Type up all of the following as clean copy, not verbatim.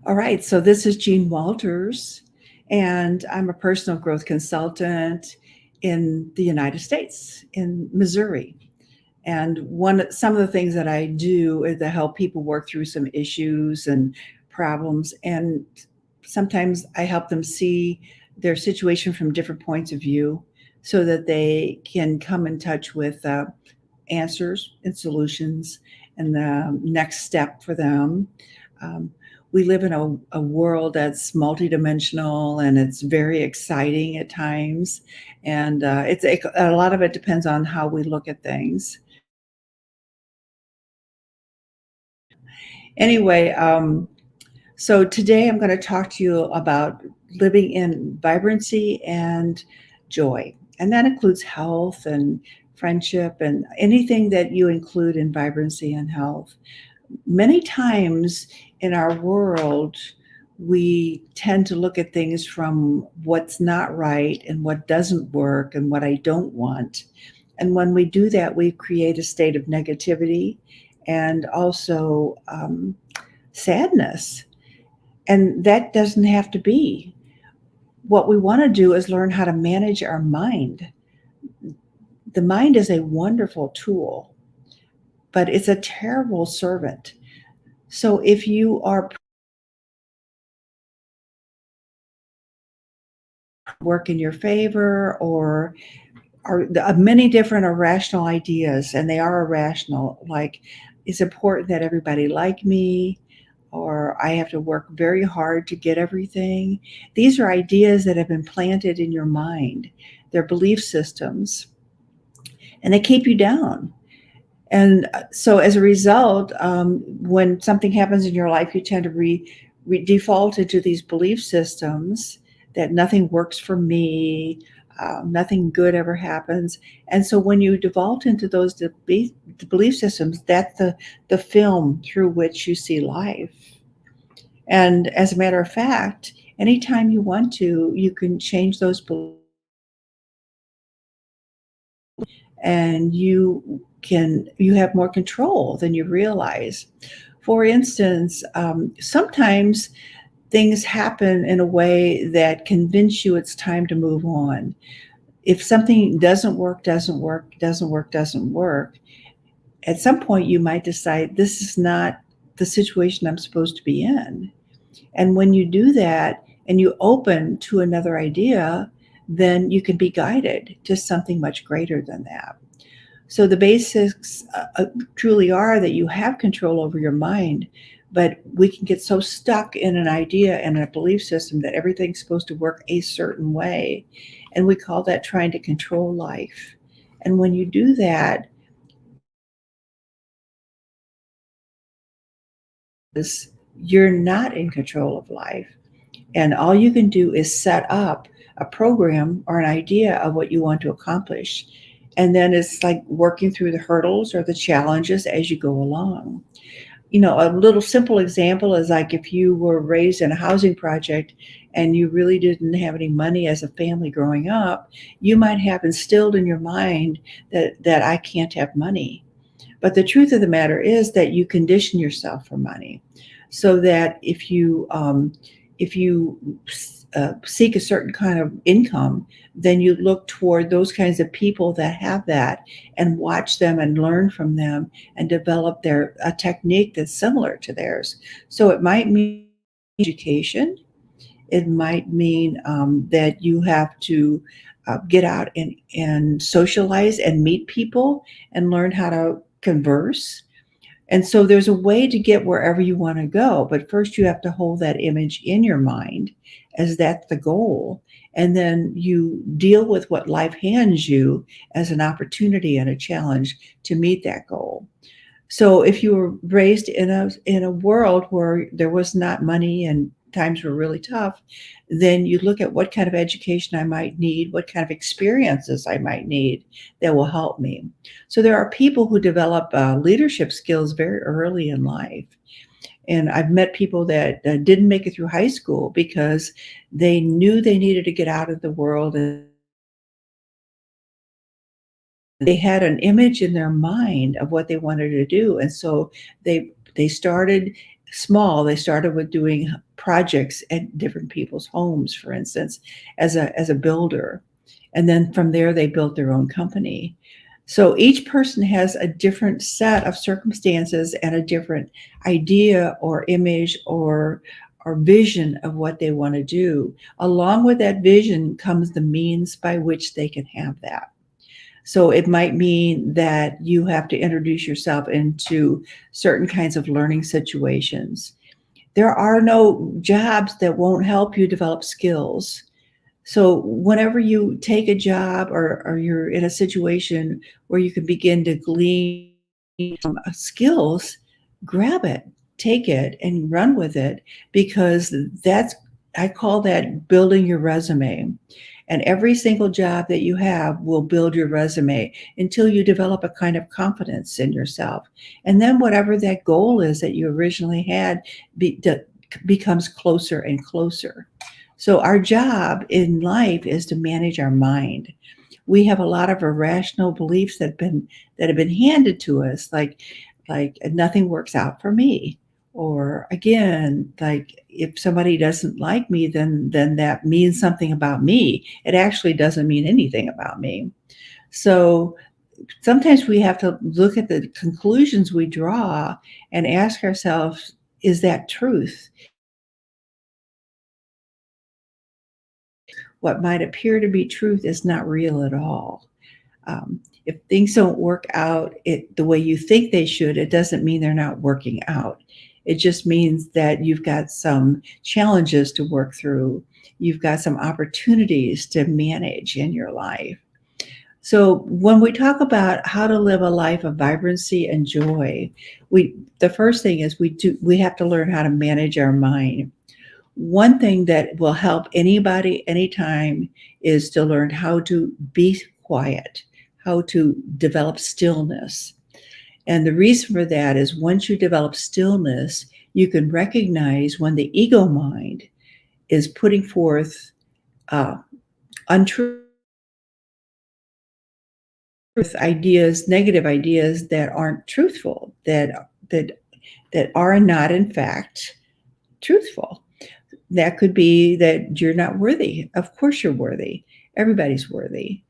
All right, so this is Jean Walters, and I'm a personal growth consultant in the United States, in Missouri. And some of the things that I do is to help people work through some issues and problems. And sometimes I help them see their situation from different points of view so that they can come in touch with answers and solutions and the next step for them. Um, we live in a world that's multidimensional and it's very exciting at times. And a lot of it depends on how we look at things. Anyway, so today I'm going to talk to you about living in vibrancy and joy. And that includes health and friendship and anything that you include in vibrancy and health. Many times in our world, we tend to look at things from what's not right and what doesn't work and what I don't want. And when we do that, we create a state of negativity and also sadness. And that doesn't have to be. What we want to do is learn how to manage our mind. The mind is a wonderful tool, but it's a terrible servant. So if you are work in your favor or are many different irrational ideas, and they are irrational, like it's important that everybody like me, or I have to work very hard to get everything. These are ideas that have been planted in your mind. They're belief systems, and they keep you down. And so, as a result, when something happens in your life, you tend to default into these belief systems that nothing works for me, nothing good ever happens. And so, when you default into those belief systems, that's the film through which you see life. And as a matter of fact, anytime you want to, you can change those beliefs and you have more control than you realize. For instance, sometimes things happen in a way that convince you it's time to move on. If something doesn't work, at some point you might decide this is not the situation I'm supposed to be in. And when you do that and you open to another idea, then you can be guided to something much greater than that. So the basics truly are that you have control over your mind, but we can get so stuck in an idea and a belief system that everything's supposed to work a certain way. And we call that trying to control life. And when you do that, you're not in control of life. And all you can do is set up a program or an idea of what you want to accomplish. And then it's like working through the hurdles or the challenges as you go along. A little simple example is like if you were raised in a housing project and you really didn't have any money as a family growing up, you might have instilled in your mind that I can't have money. But the truth of the matter is that you condition yourself for money, so that if you seek a certain kind of income, then you look toward those kinds of people that have that and watch them and learn from them and develop a technique that's similar to theirs. So it might mean education. It might mean that you have to get out and socialize and meet people and learn how to converse. And so there's a way to get wherever you want to go, but first you have to hold that image in your mind as that's the goal. And then you deal with what life hands you as an opportunity and a challenge to meet that goal. So if you were raised in a world where there was not money and times were really tough, then you look at what kind of education I might need, what kind of experiences I might need that will help me. So there are people who develop leadership skills very early in life. And I've met people that didn't make it through high school because they knew they needed to get out of the world, and they had an image in their mind of what they wanted to do. And so they started small. They started with doing projects at different people's homes, for instance, as a builder. And then from there, they built their own company. So each person has a different set of circumstances and a different idea or image or vision of what they want to do. Along with that vision comes the means by which they can have that. So it might mean that you have to introduce yourself into certain kinds of learning situations. There are no jobs that won't help you develop skills. So whenever you take a job or you're in a situation where you can begin to glean skills, grab it, take it, and run with it, because that's, I call that building your resume. And every single job that you have will build your resume until you develop a kind of confidence in yourself. And then whatever that goal is that you originally had becomes closer and closer. So our job in life is to manage our mind. We have a lot of irrational beliefs that have been handed to us, like nothing works out for me, or again, like if somebody doesn't like me, then that means something about me. It actually doesn't mean anything about me. So sometimes we have to look at the conclusions we draw and ask ourselves, is that truth? What might appear to be truth is not real at all. If things don't work out the way you think they should, it doesn't mean they're not working out. It just means that you've got some challenges to work through. You've got some opportunities to manage in your life. So when we talk about how to live a life of vibrancy and joy, the first thing is we have to learn how to manage our mind. One thing that will help anybody anytime is to learn how to be quiet, how to develop stillness. And the reason for that is once you develop stillness, you can recognize when the ego mind is putting forth untruth ideas, negative ideas that aren't truthful, that are not in fact truthful. That could be that you're not worthy. Of course you're worthy. Everybody's worthy.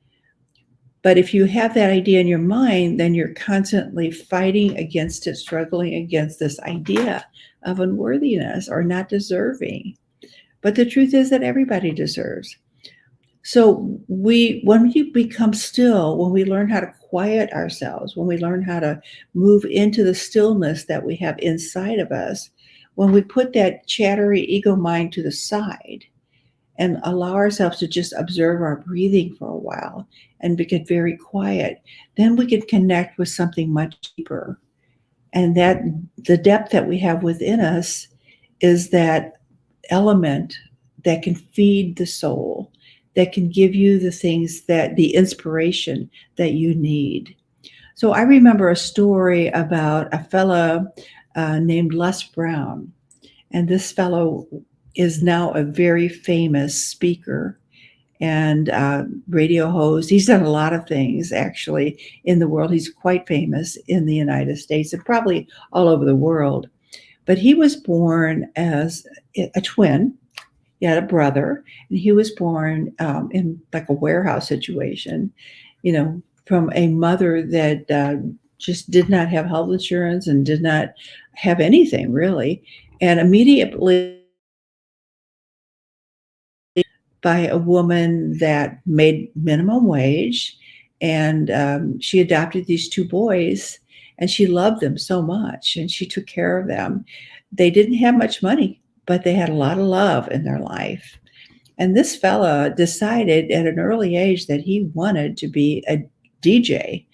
But if you have that idea in your mind, then you're constantly fighting against it, struggling against this idea of unworthiness or not deserving. But the truth is that everybody deserves. So when you become still, when we learn how to quiet ourselves, when we learn how to move into the stillness that we have inside of us, when we put that chattery ego mind to the side and allow ourselves to just observe our breathing for a while and get very quiet, then we can connect with something much deeper. And that the depth that we have within us is that element that can feed the soul, that can give you the things the inspiration that you need. So I remember a story about a fellow named Les Brown. And this fellow is now a very famous speaker and radio host. He's done a lot of things actually in the world. He's quite famous in the United States and probably all over the world. But he was born as a twin. He had a brother, and he was born in like a warehouse situation, from a mother that just did not have health insurance and did not have anything really. And immediately by a woman that made minimum wage, and she adopted these two boys, and she loved them so much, and she took care of them. They didn't have much money, but they had a lot of love in their life. And this fella decided at an early age that he wanted to be a DJ,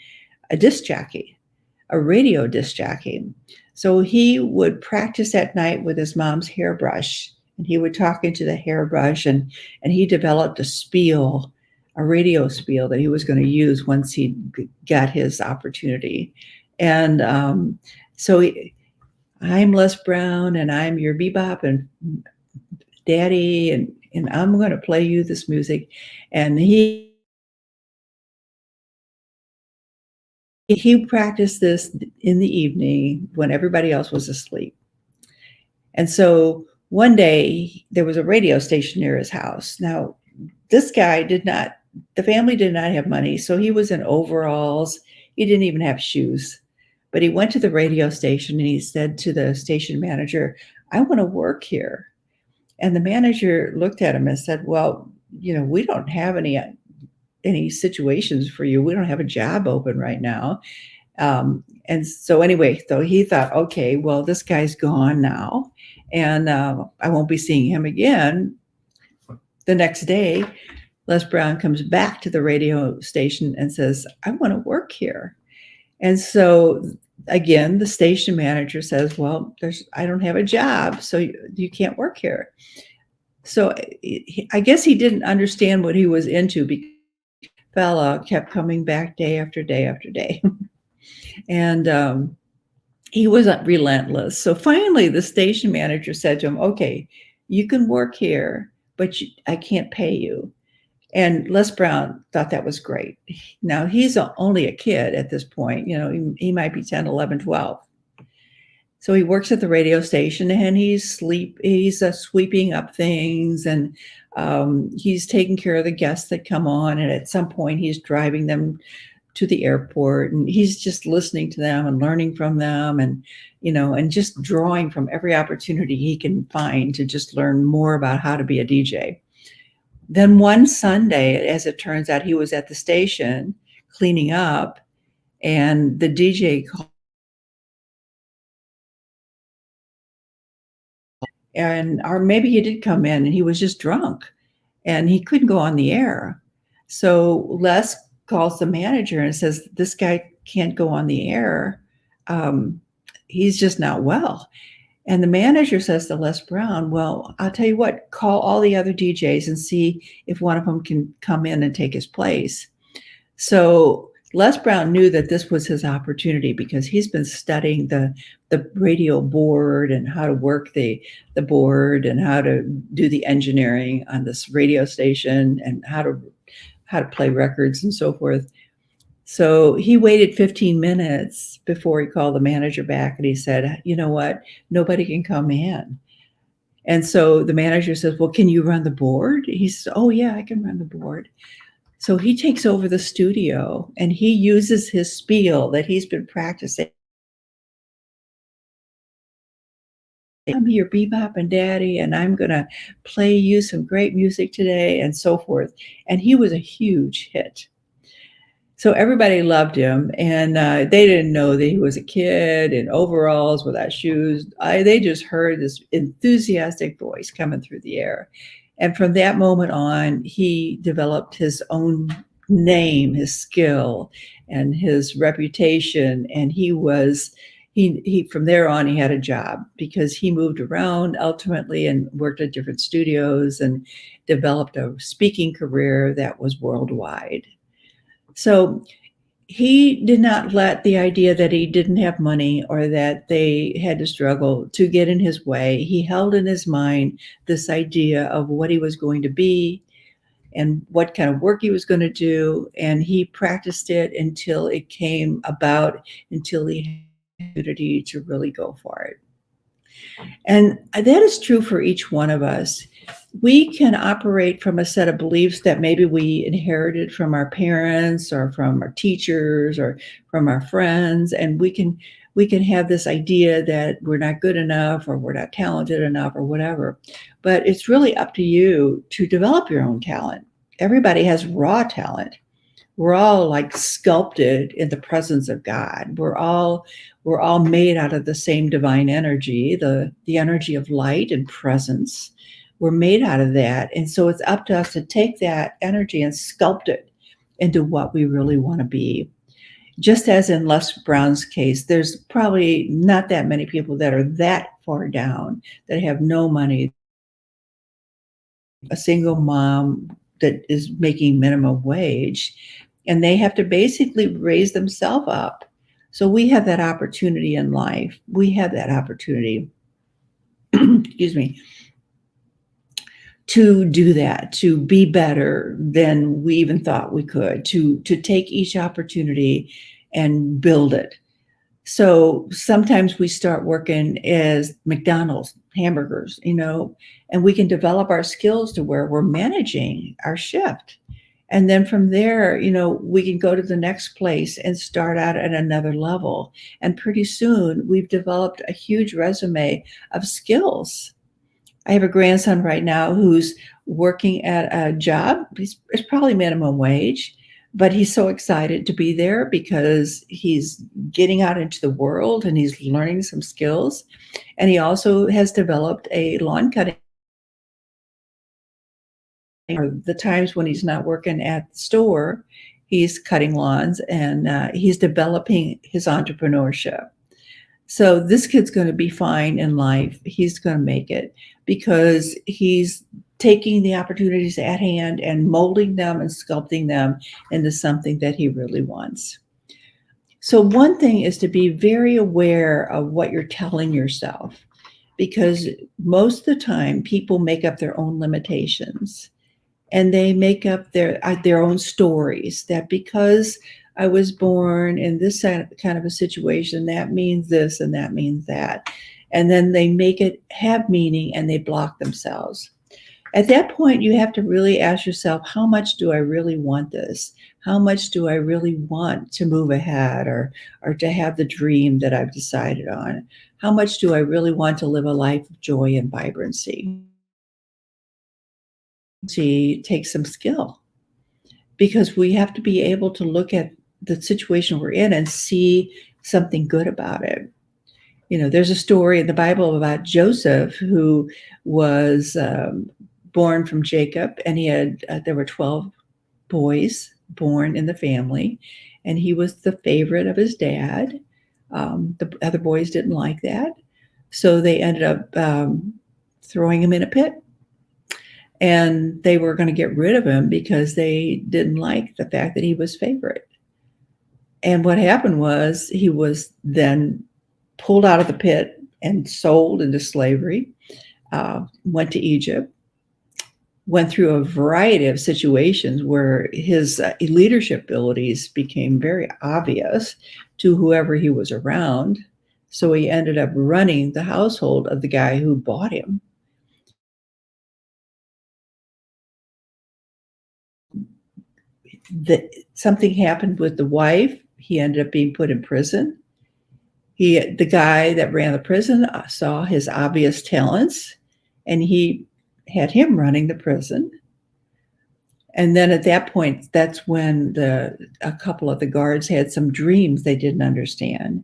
a disc jockey, a radio disc jockey. So he would practice at night with his mom's hairbrush, and he would talk into the hairbrush, and he developed a radio spiel that he was going to use once he got his opportunity. And I'm Les Brown, and I'm your bebop and daddy, and I'm going to play you this music. And he practiced this in the evening when everybody else was asleep. And so one day there was a radio station near his house. Now, this guy the family did not have money. So he was in overalls. He didn't even have shoes. But he went to the radio station and he said to the station manager, I want to work here. And the manager looked at him and said, well, we don't have any situations for you. We don't have a job open right now. And so anyway, so he thought, okay, well, this guy's gone now, and I won't be seeing him again. The next day, Les Brown comes back to the radio station and says, I want to work here. And so again, the station manager says, well, I don't have a job, so you can't work here. So I guess he didn't understand what he was into, because the fella kept coming back day after day after day. And he was relentless. So finally, the station manager said to him, okay, you can work here, but I can't pay you. And Les Brown thought that was great. Now, he's only a kid at this point. He might be 10, 11, 12. So he works at the radio station, and he's sweeping up things, and he's taking care of the guests that come on. And at some point, he's driving them to the airport, and he's just listening to them and learning from them, and just drawing from every opportunity he can find to just learn more about how to be a DJ. Then one Sunday, as it turns out, he was at the station cleaning up, and the DJ called, or maybe he did come in and he was just drunk and he couldn't go on the air. So Les calls the manager and says, this guy can't go on the air. He's just not well. And the manager says to Les Brown, well, I'll tell you what, call all the other DJs and see if one of them can come in and take his place. So Les Brown knew that this was his opportunity, because he's been studying the radio board and how to work the board and how to do the engineering on this radio station and how to play records and so forth. So he waited 15 minutes before he called the manager back, and he said, you know what, nobody can come in. And so the manager says, well, can you run the board? He says, oh yeah, I can run the board. So he takes over the studio and he uses his spiel that he's been practicing. I'm your bebop and daddy, and I'm going to play you some great music today, and so forth. And he was a huge hit. So everybody loved him, and they didn't know that he was a kid in overalls without shoes. They just heard this enthusiastic voice coming through the air. And from that moment on, he developed his own name, his skill, and his reputation. And he from there on, he had a job, because he moved around ultimately and worked at different studios and developed a speaking career that was worldwide. So he did not let the idea that he didn't have money or that they had to struggle to get in his way. He held in his mind this idea of what he was going to be and what kind of work he was going to do. And he practiced it until it came about, until he had the opportunity to really go for it. And that is true for each one of us. We can operate from a set of beliefs that maybe we inherited from our parents or from our teachers or from our friends. And we can have this idea that we're not good enough or we're not talented enough or whatever. But it's really up to you to develop your own talent. Everybody has raw talent. We're all like sculpted in the presence of God. We're all made out of the same divine energy, the energy of light and presence. We're made out of that. And so it's up to us to take that energy and sculpt it into what we really want to be. Just as in Les Brown's case, there's probably not that many people that are that far down, that have no money. A single mom that is making minimum wage, and they have to basically raise themselves up. So we have that opportunity in life. We have that opportunity, excuse me, to do that, to be better than we even thought we could, to take each opportunity and build it. So sometimes we start working as McDonald's hamburgers, and we can develop our skills to where we're managing our shift. And then from there, we can go to the next place and start out at another level. And pretty soon we've developed a huge resume of skills. I have a grandson right now who's working at a job. It's probably minimum wage, but he's so excited to be there because he's getting out into the world and he's learning some skills. And he also has developed a lawn cutting. Or the times when he's not working at the store, he's cutting lawns and he's developing his entrepreneurship. So this kid's going to be fine in life. He's going to make it because he's taking the opportunities at hand and molding them and sculpting them into something that he really wants. So one thing is to be very aware of what you're telling yourself, because most of the time people make up their own limitations and they make up their own stories that because I was born in this kind of a situation, that means this and that means that. And then they make it have meaning and they block themselves. At that point, you have to really ask yourself, how much do I really want this? How much do I really want to move ahead or to have the dream that I've decided on? How much do I really want to live a life of joy and vibrancy? Take some skill, because we have to be able to look at the situation we're in and see something good about it. There's a story in the Bible about Joseph, who was born from Jacob, and there were 12 boys born in the family, and he was the favorite of his dad. The other boys didn't like that, so they ended up throwing him in a pit. And they were going to get rid of him because they didn't like the fact that he was favorite. And what happened was he was then pulled out of the pit and sold into slavery, went to Egypt, went through a variety of situations where his leadership abilities became very obvious to whoever he was around. So he ended up running the household of the guy who bought him. Something happened with the wife. He ended up being put in prison. The guy that ran the prison saw his obvious talents, and he had him running the prison. And then at that point, that's when a couple of the guards had some dreams they didn't understand.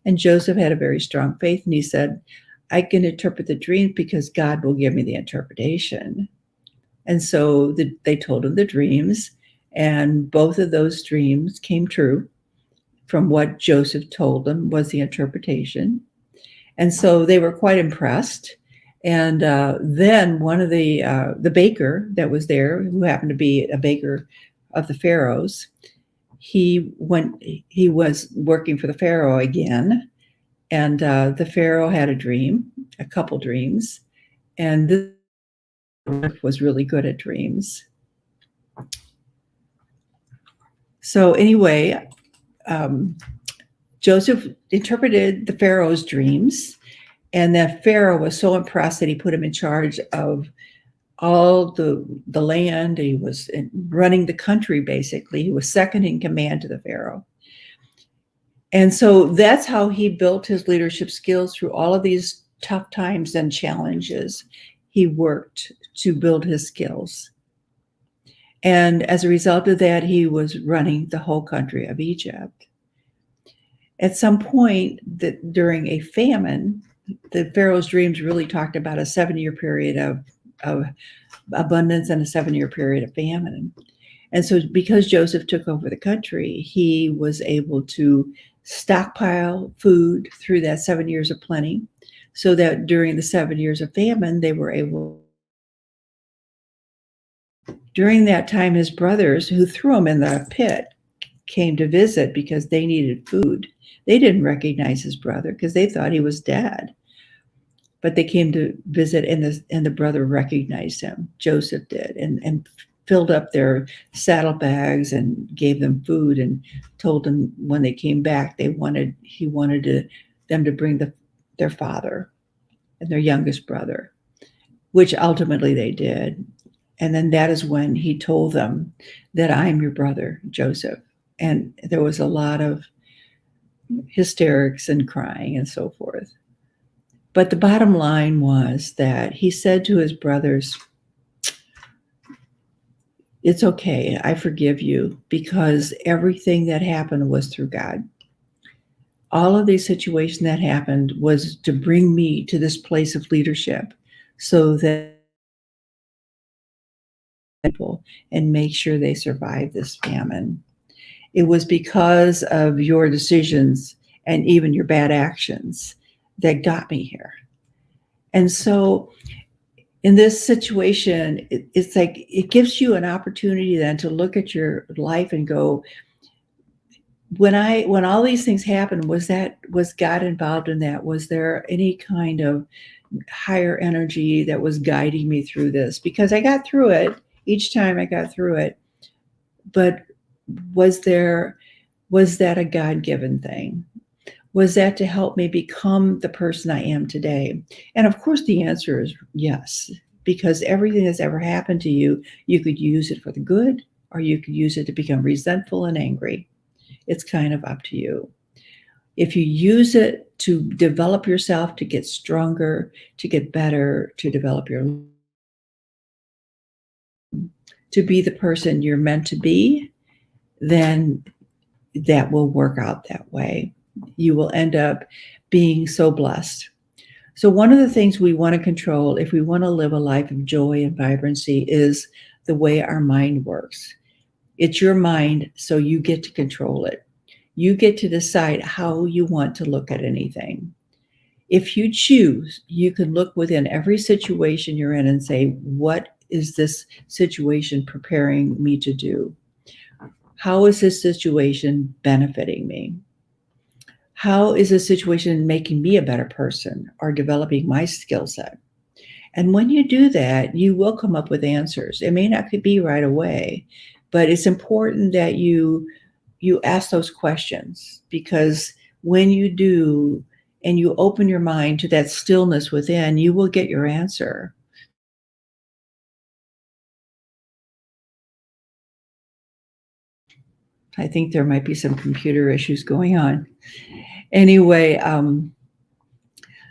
And Joseph had a very strong faith, and he said, I can interpret the dreams because God will give me the interpretation. And so they told him the dreams, and both of those dreams came true from what Joseph told them was the interpretation. And so they were quite impressed. And then one of the baker that was there, who happened to be a baker of the Pharaohs, he was working for the Pharaoh again. And the Pharaoh had a couple dreams. And this was really good at dreams. So anyway, Joseph interpreted the Pharaoh's dreams, and that Pharaoh was so impressed that he put him in charge of all the land. He was running the country, basically. He was second in command to the Pharaoh. And so that's how he built his leadership skills through all of these tough times and challenges. He worked to build his skills. And as a result of that, he was running the whole country of Egypt. At some point during a famine, the Pharaoh's dreams really talked about a 7-year period of abundance and a 7-year period of famine. And so because Joseph took over the country, he was able to stockpile food through that 7 years of plenty, so that during the 7 years of famine, they were able. During that time, his brothers, who threw him in the pit, came to visit because they needed food. They didn't recognize his brother because they thought he was dead. But they came to visit, and the brother recognized him. Joseph did, and filled up their saddlebags and gave them food, and told them when they came back, he wanted them to bring their father. and their youngest brother, which ultimately they did. And then that is when he told them that I'm your brother, Joseph. And there was a lot of hysterics and crying and so forth. But the bottom line was that he said to his brothers, it's okay, I forgive you, because everything that happened was through God. All of these situations that happened was to bring me to this place of leadership so that people and make sure they survive this famine. It was because of your decisions and even your bad actions that got me here. And so in this situation, it's like it gives you an opportunity then to look at your life and go, when all these things happened, was God involved in that? Was there any kind of higher energy that was guiding me through this? Because I got through it each time I got through it, but was that a God-given thing? Was that to help me become the person I am today? And of course, the answer is yes, because everything that's ever happened to you, you could use it for the good, or you could use it to become resentful and angry. It's kind of up to you. If you use it to develop yourself, to get stronger, to get better, to develop to be the person you're meant to be, then that will work out that way. You will end up being so blessed. So one of the things we want to control if we want to live a life of joy and vibrancy is the way our mind works. It's your mind, so you get to control it. You get to decide how you want to look at anything. If you choose, you can look within every situation you're in and say, what is this situation preparing me to do? How is this situation benefiting me? How is this situation making me a better person or developing my skill set? And when you do that, you will come up with answers. It may not be right away, but it's important that you ask those questions, because when you do and you open your mind to that stillness within, you will get your answer. I think there might be some computer issues going on. Anyway,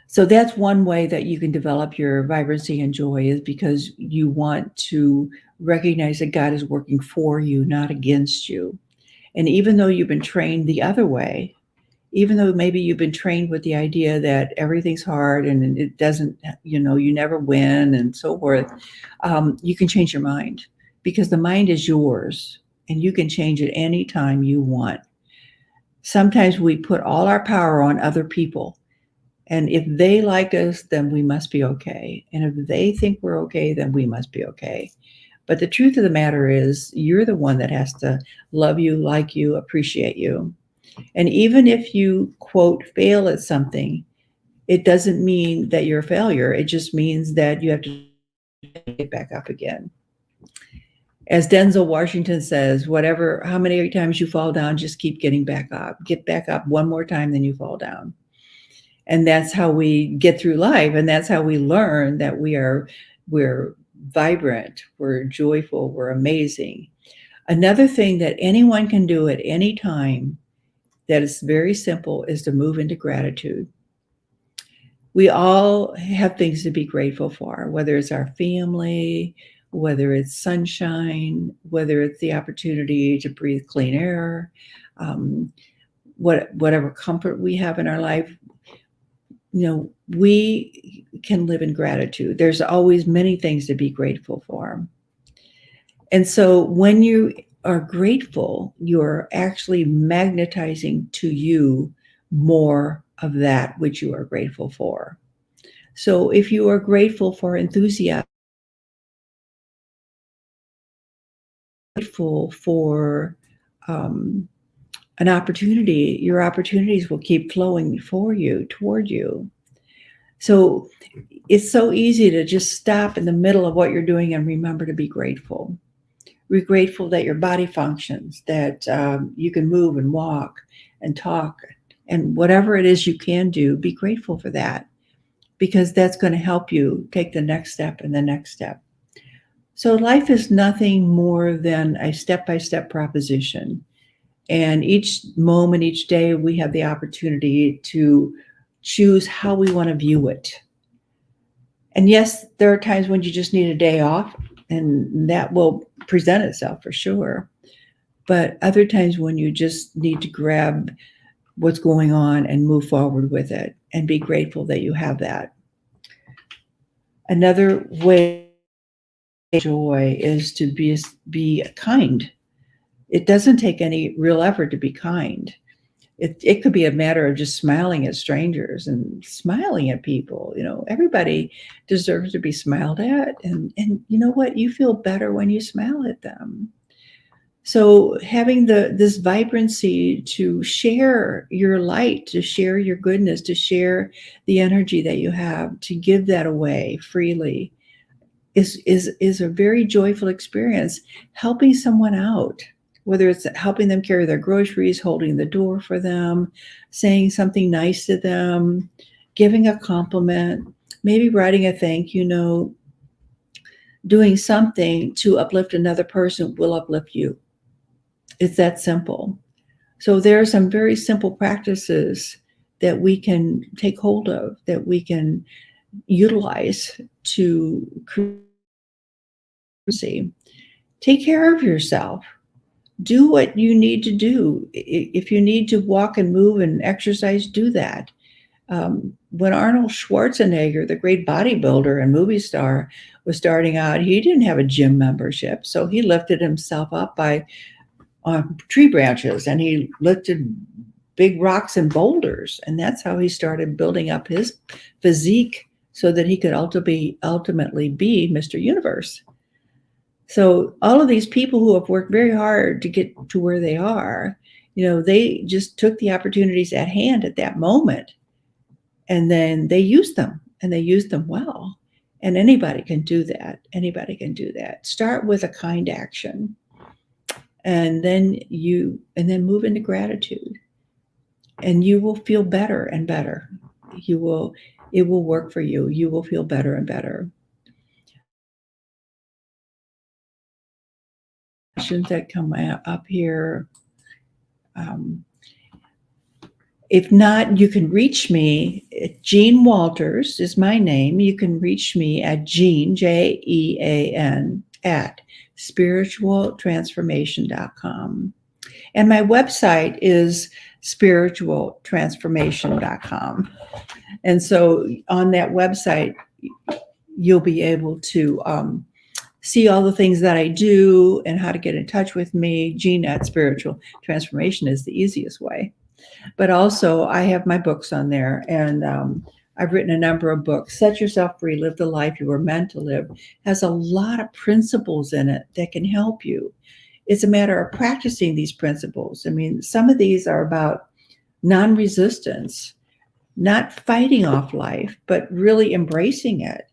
so that's one way that you can develop your vibrancy and joy, is because you want to recognize that God is working for you, not against you. And even though you've been trained the other way, even though maybe you've been trained with the idea that everything's hard and it doesn't, you never win and so forth, you can change your mind, because the mind is yours and you can change it anytime you want. Sometimes we put all our power on other people. And if they like us, then we must be okay. And if they think we're okay, then we must be okay. But the truth of the matter is, you're the one that has to love you, like you, appreciate you. And even if you, quote, fail at something, it doesn't mean that you're a failure. It just means that you have to get back up again. As Denzel Washington says, how many times you fall down, just keep getting back up. Get back up one more time, then you fall down. And that's how we get through life. And that's how we learn that we're vibrant, we're joyful, we're amazing. Another thing that anyone can do at any time that is very simple is to move into gratitude. We all have things to be grateful for, whether it's our family, whether it's sunshine, whether it's the opportunity to breathe clean air, whatever comfort we have in our life. We can live in gratitude. There's always many things to be grateful for. And so when you are grateful, you're actually magnetizing to you more of that which you are grateful for. So if you are grateful for enthusiasm, grateful for an opportunity, your opportunities will keep flowing toward you. So it's so easy to just stop in the middle of what you're doing and remember to be grateful. Be grateful that your body functions, that you can move and walk and talk, and whatever it is you can do, be grateful for that. because that's going to help you take the next step and the next step. So life is nothing more than a step-by-step proposition. And each moment, each day, we have the opportunity to choose how we want to view it. And yes, there are times when you just need a day off, and that will present itself for sure. But other times when you just need to grab what's going on and move forward with it and be grateful that you have that. Another way of joy is to be kind. It doesn't take any real effort to be kind. It could be a matter of just smiling at strangers and smiling at people. Everybody deserves to be smiled at. And you know what? You feel better when you smile at them. So having this vibrancy to share your light, to share your goodness, to share the energy that you have, to give that away freely is a very joyful experience. Helping someone out, whether it's helping them carry their groceries, holding the door for them, saying something nice to them, giving a compliment, maybe writing a thank you note, doing something to uplift another person will uplift you. It's that simple. So there are some very simple practices that we can take hold of, that we can utilize to create. Take care of yourself. Do what you need to do. If you need to walk and move and exercise, do that. When Arnold Schwarzenegger, the great bodybuilder and movie star, was starting out, he didn't have a gym membership. So he lifted himself up by tree branches, and he lifted big rocks and boulders. And that's how he started building up his physique so that he could ultimately be Mr. Universe. So all of these people who have worked very hard to get to where they are, they just took the opportunities at hand at that moment, and then they used them, and they used them well. And anybody can do that. Anybody can do that. Start with a kind action, and then move into gratitude, and you will feel better and better. It will work for you. You will feel better and better. Questions that come up here. If not, you can reach me. Jean Walters is my name. You can reach me at Jean, Jean, at spiritualtransformation.com. And my website is spiritualtransformation.com. And so on that website, you'll be able to see all the things that I do and how to get in touch with me. Jean at Spiritual Transformation is the easiest way. But also, I have my books on there, and I've written a number of books. Set Yourself Free, Live the Life You Were Meant to Live has a lot of principles in it that can help you. It's a matter of practicing these principles. I mean, some of these are about non-resistance, not fighting off life, but really embracing it.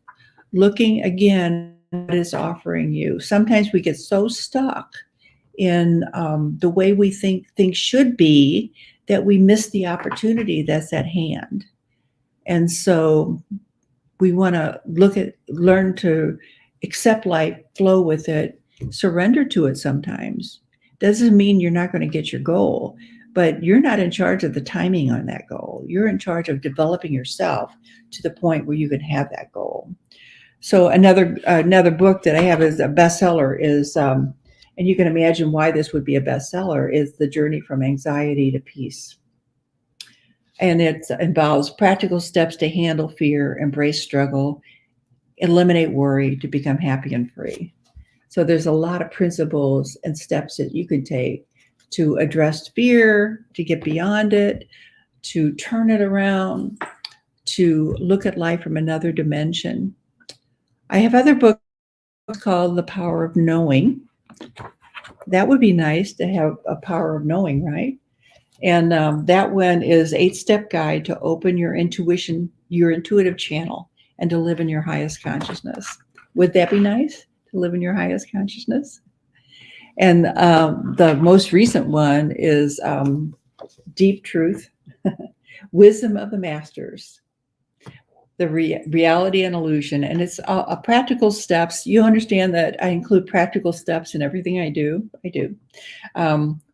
Looking again at what it's offering you. Sometimes we get so stuck in the way we think things should be that we miss the opportunity that's at hand. And so we want to learn to accept life, flow with it, surrender to it sometimes. Doesn't mean you're not going to get your goal, but you're not in charge of the timing on that goal. You're in charge of developing yourself to the point where you can have that goal. So another book that I have as a bestseller is, and you can imagine why this would be a bestseller, is The Journey from Anxiety to Peace. And it involves practical steps to handle fear, embrace struggle, eliminate worry to become happy and free. So there's a lot of principles and steps that you can take to address fear, to get beyond it, to turn it around, to look at life from another dimension. I have other books called The Power of Knowing. That would be nice to have a power of knowing, right? And that one is 8-step guide to open your intuition, your intuitive channel, and to live in your highest consciousness. Would that be nice, to live in your highest consciousness? And the most recent one is Deep Truth, Wisdom of the Masters. The reality and illusion. And it's a practical steps. You understand that I include practical steps in everything I do. I do.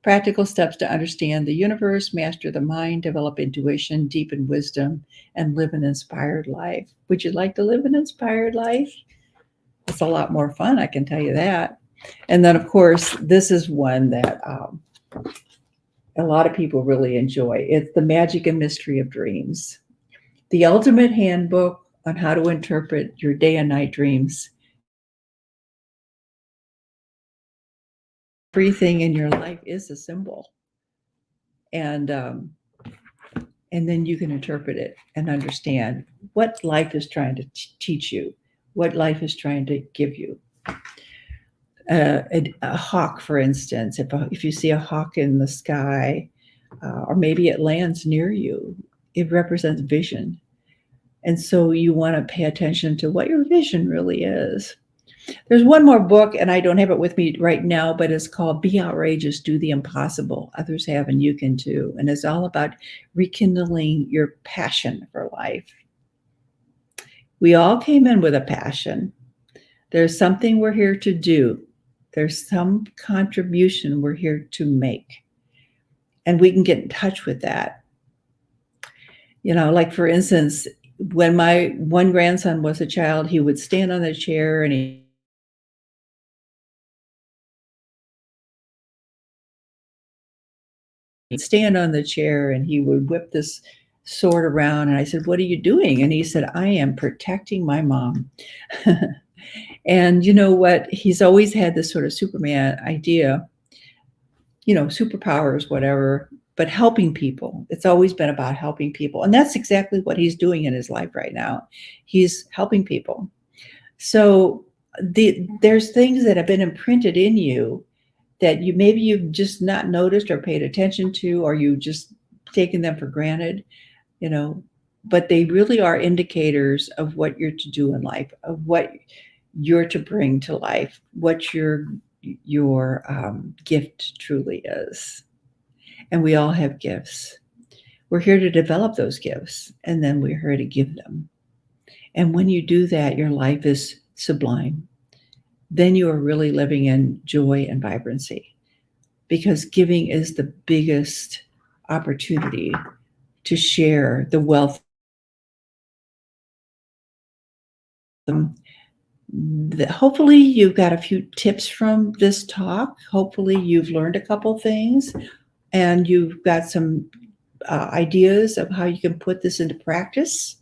Practical steps to understand the universe, master the mind, develop intuition, deepen wisdom, and live an inspired life. Would you like to live an inspired life? It's a lot more fun, I can tell you that. And then, of course, this is one that a lot of people really enjoy. It's The Magic and Mystery of Dreams, the ultimate handbook on how to interpret your day and night dreams. Everything in your life is a symbol. And then you can interpret it and understand what life is trying to teach you, what life is trying to give you. A hawk, for instance, if you see a hawk in the sky, or maybe it lands near you, it represents vision. And so you want to pay attention to what your vision really is. There's one more book, and I don't have it with me right now, but it's called Be Outrageous, Do the Impossible. Others have, and you can too. And it's all about rekindling your passion for life. We all came in with a passion. There's something we're here to do. There's some contribution we're here to make. And we can get in touch with that. You know, like for instance, when my one grandson was a child, he would stand on the chair and he'd stand on the chair and he would whip this sword around. And I said, "What are you doing?" And he said, "I am protecting my mom." And you know what? He's always had this sort of Superman idea, you know, superpowers, whatever, but helping people. It's always been about helping people. And that's exactly what he's doing in his life right now. He's helping people. So there's things that have been imprinted in you that you've just not noticed or paid attention to, or you just taken them for granted, you know, but they really are indicators of what you're to do in life, of what you're to bring to life, what your gift truly is. And we all have gifts. We're here to develop those gifts, and then we're here to give them. And when you do that, your life is sublime. Then you are really living in joy and vibrancy, because giving is the biggest opportunity to share the wealth. Hopefully you've got a few tips from this talk. Hopefully you've learned a couple things and you've got some ideas of how you can put this into practice.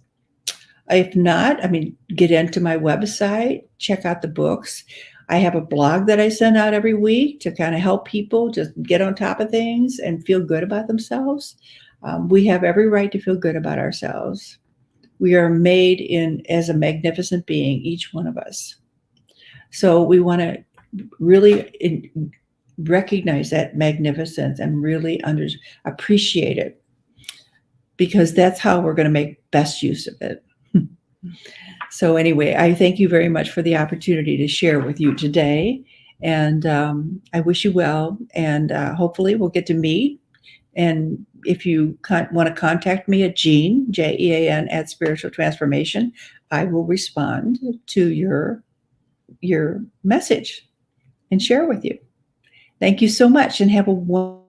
If not, I mean, get into my website, check out the books. I have a blog that I send out every week to kind of help people just get on top of things and feel good about themselves. We have every right to feel good about ourselves. We are made as a magnificent being, each one of us. So we want to really recognize that magnificence and really appreciate it, because that's how we're going to make best use of it. So anyway, I thank you very much for the opportunity to share with you today. And I wish you well. And hopefully we'll get to meet. And if you want to contact me at Jean, Jean, at Spiritual Transformation, I will respond to your message and share with you. Thank you so much, and have a wonderful